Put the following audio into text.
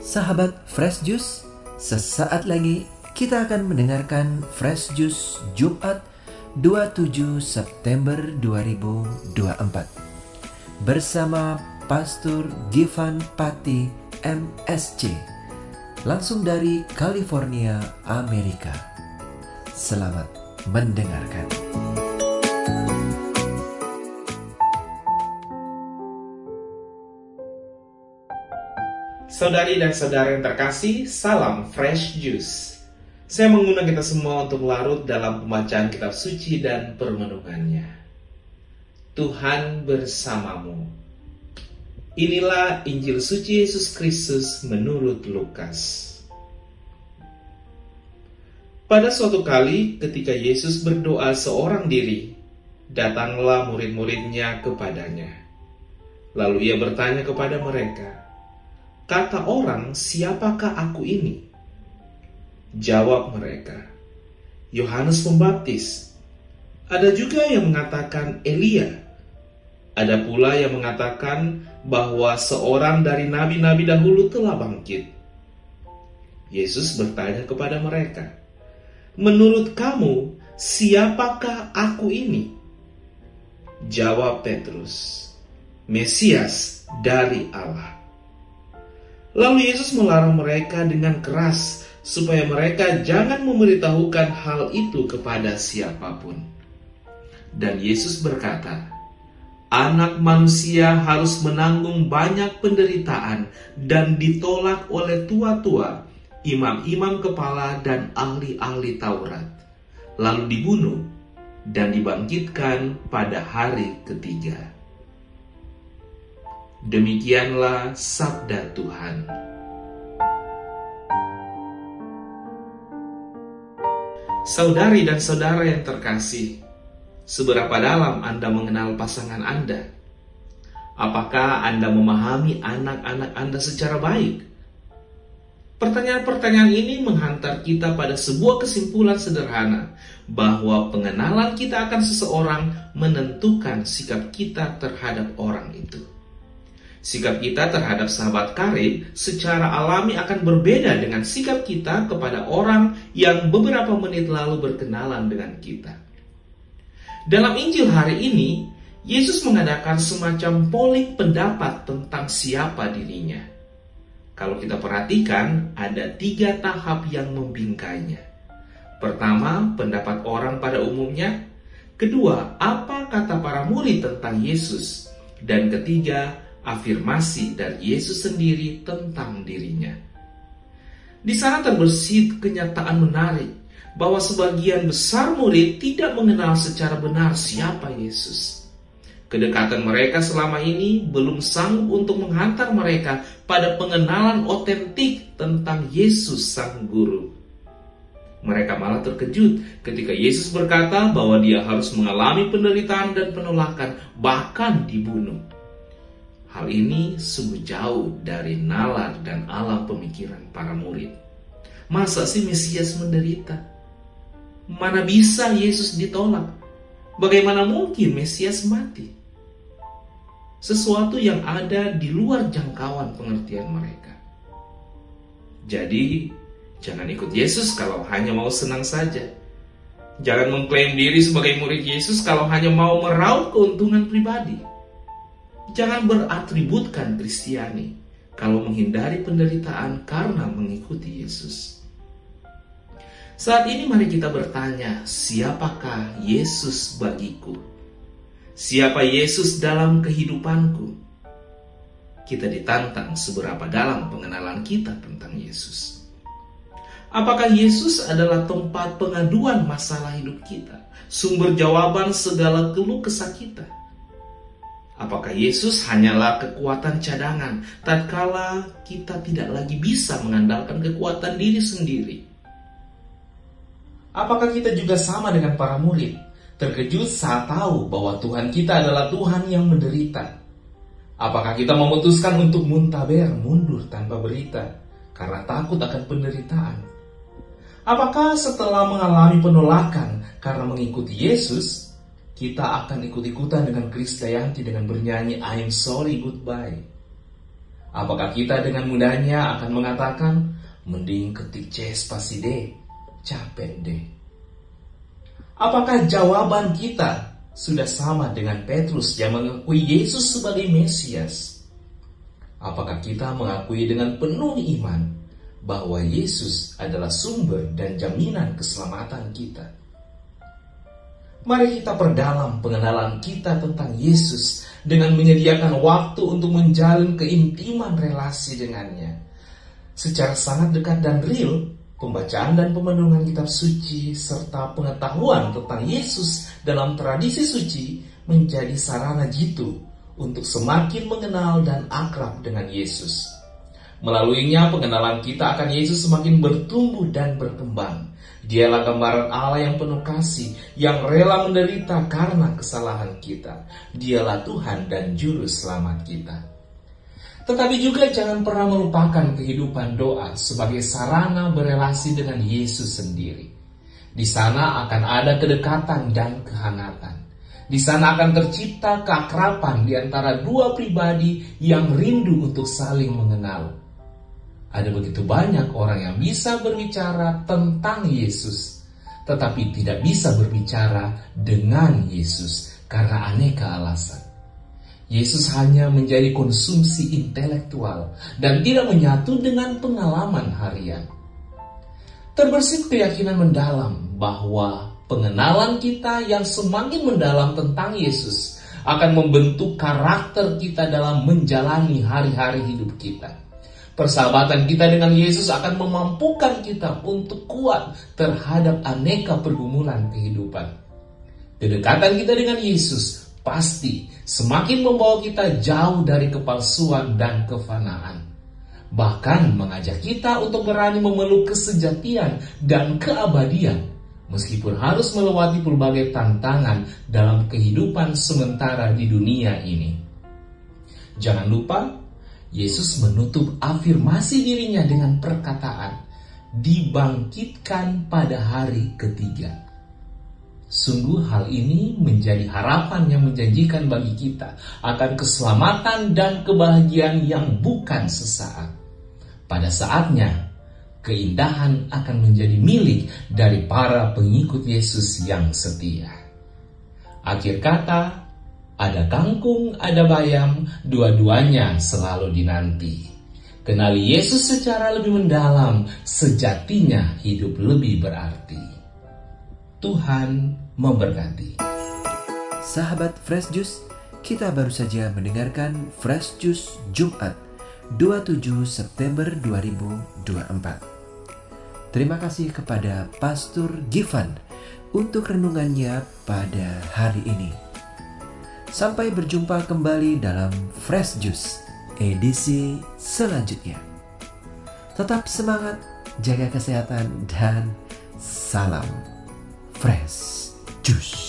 Sahabat Fresh Juice, sesaat lagi kita akan mendengarkan Fresh Juice Jumat 27 September 2024 bersama Pastor Givan Pati MSC langsung dari California, Amerika. Selamat mendengarkan. Saudari dan saudara yang terkasih, salam Fresh Juice. Saya mengundang kita semua untuk larut dalam pembacaan kitab suci dan perenungannya. Tuhan bersamamu. Inilah Injil suci Yesus Kristus menurut Lukas. Pada suatu kali ketika Yesus berdoa seorang diri, datanglah murid-muridnya kepadanya. Lalu ia bertanya kepada mereka, "Kata orang, siapakah aku ini?" Jawab mereka, "Yohanes Pembaptis. Ada juga yang mengatakan Elia. Ada pula yang mengatakan bahwa seorang dari nabi-nabi dahulu telah bangkit." Yesus bertanya kepada mereka, "Menurut kamu, siapakah aku ini?" Jawab Petrus, "Mesias dari Allah." Lalu Yesus melarang mereka dengan keras supaya mereka jangan memberitahukan hal itu kepada siapapun. Dan Yesus berkata, "Anak manusia harus menanggung banyak penderitaan dan ditolak oleh tua-tua, imam-imam kepala dan ahli-ahli Taurat, lalu dibunuh dan dibangkitkan pada hari ketiga." Demikianlah sabda Tuhan. Saudari dan saudara yang terkasih, seberapa dalam Anda mengenal pasangan Anda? Apakah Anda memahami anak-anak Anda secara baik? Pertanyaan-pertanyaan ini menghantar kita pada sebuah kesimpulan sederhana, bahwa pengenalan kita akan seseorang menentukan sikap kita terhadap orang itu. Sikap kita terhadap sahabat karib secara alami akan berbeda dengan sikap kita kepada orang yang beberapa menit lalu berkenalan dengan kita. Dalam Injil hari ini, Yesus mengadakan semacam polling pendapat tentang siapa dirinya. Kalau kita perhatikan, ada 3 tahap yang membingkainya. Pertama, pendapat orang pada umumnya. Kedua, apa kata para murid tentang Yesus. Dan ketiga, afirmasi dari Yesus sendiri tentang dirinya. Di sana terbersit kenyataan menarik bahwa sebagian besar murid tidak mengenal secara benar siapa Yesus. Kedekatan mereka selama ini belum sanggup untuk menghantar mereka pada pengenalan otentik tentang Yesus Sang Guru. Mereka malah terkejut ketika Yesus berkata bahwa dia harus mengalami penderitaan dan penolakan, bahkan dibunuh. Hal ini sungguh jauh dari nalar dan alam pemikiran para murid. Masa sih Mesias menderita? Mana bisa Yesus ditolak? Bagaimana mungkin Mesias mati? Sesuatu yang ada di luar jangkauan pengertian mereka. Jadi, jangan ikut Yesus kalau hanya mau senang saja. Jangan mengklaim diri sebagai murid Yesus kalau hanya mau meraup keuntungan pribadi. Jangan beratributkan Kristiani kalau menghindari penderitaan karena mengikuti Yesus. Saat ini mari kita bertanya, siapakah Yesus bagiku? Siapa Yesus dalam kehidupanku? Kita ditantang seberapa dalam pengenalan kita tentang Yesus. Apakah Yesus adalah tempat pengaduan masalah hidup kita, sumber jawaban segala keluh kesah kita? Apakah Yesus hanyalah kekuatan cadangan tatkala kita tidak lagi bisa mengandalkan kekuatan diri sendiri? Apakah kita juga sama dengan para murid, terkejut saat tahu bahwa Tuhan kita adalah Tuhan yang menderita? Apakah kita memutuskan untuk mundur tanpa berita karena takut akan penderitaan? Apakah setelah mengalami penolakan karena mengikuti Yesus, kita akan ikut-ikutan dengan Krisdayanti dengan bernyanyi I'm sorry goodbye? Apakah kita dengan mudahnya akan mengatakan, mending ketik C spasi D, capek deh? Apakah jawaban kita sudah sama dengan Petrus yang mengakui Yesus sebagai Mesias? Apakah kita mengakui dengan penuh iman bahwa Yesus adalah sumber dan jaminan keselamatan kita? Mari kita perdalam pengenalan kita tentang Yesus dengan menyediakan waktu untuk menjalin keintiman relasi dengannya. Secara sangat dekat dan real, pembacaan dan pemenuhan kitab suci serta pengetahuan tentang Yesus dalam tradisi suci menjadi sarana jitu untuk semakin mengenal dan akrab dengan Yesus. Melaluinya pengenalan kita akan Yesus semakin bertumbuh dan berkembang. Dialah gambaran Allah yang penuh kasih, yang rela menderita karena kesalahan kita. Dialah Tuhan dan Juru Selamat kita. Tetapi juga jangan pernah melupakan kehidupan doa sebagai sarana berelasi dengan Yesus sendiri. Di sana akan ada kedekatan dan kehangatan. Di sana akan tercipta keakraban di antara dua pribadi yang rindu untuk saling mengenal. Ada begitu banyak orang yang bisa berbicara tentang Yesus, tetapi tidak bisa berbicara dengan Yesus karena aneka alasan. Yesus hanya menjadi konsumsi intelektual dan tidak menyatu dengan pengalaman harian. Terbersih keyakinan mendalam bahwa pengenalan kita yang semakin mendalam tentang Yesus akan membentuk karakter kita dalam menjalani hari-hari hidup kita. Persahabatan kita dengan Yesus akan memampukan kita untuk kuat terhadap aneka pergumulan kehidupan. Kedekatan kita dengan Yesus pasti semakin membawa kita jauh dari kepalsuan dan kefanaan. Bahkan mengajak kita untuk berani memeluk kesejatian dan keabadian, meskipun harus melewati berbagai tantangan dalam kehidupan sementara di dunia ini. Jangan lupa, Yesus menutup afirmasi dirinya dengan perkataan, dibangkitkan pada hari ketiga. Sungguh hal ini menjadi harapan yang menjanjikan bagi kita akan keselamatan dan kebahagiaan yang bukan sesaat. Pada saatnya, keindahan akan menjadi milik dari para pengikut Yesus yang setia. Akhir kata, ada kangkung, ada bayam, dua-duanya selalu dinanti. Kenali Yesus secara lebih mendalam, sejatinya hidup lebih berarti. Tuhan memberkati. Sahabat Fresh Juice, kita baru saja mendengarkan Fresh Juice Jumat 27 September 2024. Terima kasih kepada Pastor Givan untuk renungannya pada hari ini. Sampai berjumpa kembali dalam Fresh Juice edisi selanjutnya. Tetap semangat, jaga kesehatan, dan salam Fresh Juice.